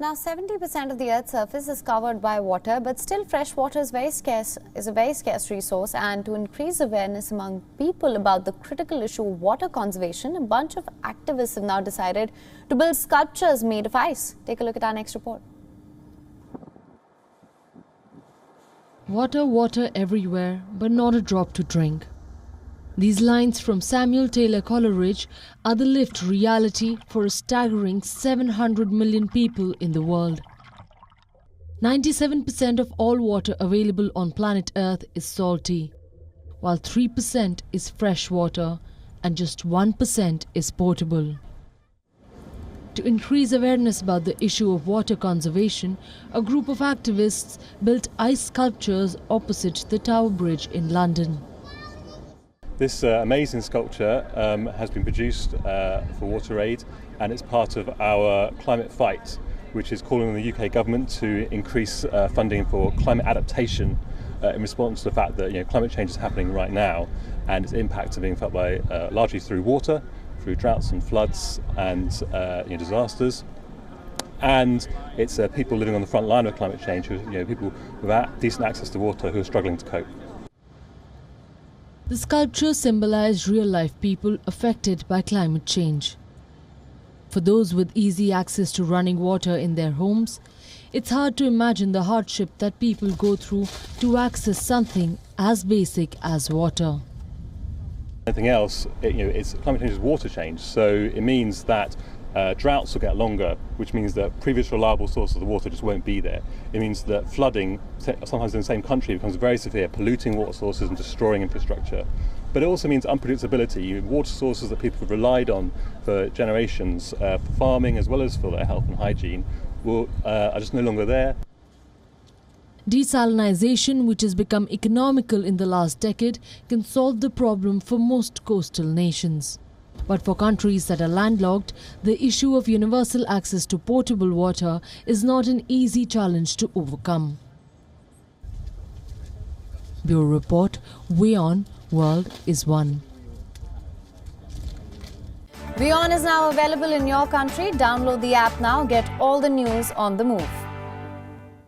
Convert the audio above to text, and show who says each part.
Speaker 1: Now, 70% of the Earth's surface is covered by water, but still fresh water is a very scarce resource. And to increase awareness among people about the critical issue of water conservation, a bunch of activists have now decided to build sculptures made of ice. Take a look at our next report.
Speaker 2: Water, water everywhere, but not a drop to drink. These lines from Samuel Taylor Coleridge are the lived reality for a staggering 700 million people in the world. 97% of all water available on planet Earth is salty, while 3% is fresh water and just 1% is potable. To increase awareness about the issue of water conservation, a group of activists built ice sculptures opposite the Tower Bridge in London.
Speaker 3: This amazing sculpture has been produced for WaterAid, and it's part of our climate fight, which is calling on the UK government to increase funding for climate adaptation in response to the fact that climate change is happening right now, and its impacts are being felt by largely through water, through droughts and floods and disasters. And it's people living on the front line of climate change, people without decent access to water who are struggling to cope.
Speaker 2: The sculptures symbolize real-life people affected by climate change. For those with easy access to running water in their homes, it's hard to imagine the hardship that people go through to access something as basic as water.
Speaker 3: Anything else, climate change is water change, so it means that droughts will get longer, which means that previous reliable sources of water just won't be there. It means that flooding, sometimes in the same country, becomes very severe, polluting water sources and destroying infrastructure. But it also means unpredictability. Water sources that people have relied on for generations, for farming as well as for their health and hygiene, are just no longer there.
Speaker 2: Desalinization, which has become economical in the last decade, can solve the problem for most coastal nations. But for countries that are landlocked, the issue of universal access to potable water is not an easy challenge to overcome. Bureau Report, WION World is One.
Speaker 1: WION is now available in your country. Download the app now. Get all the news on the move.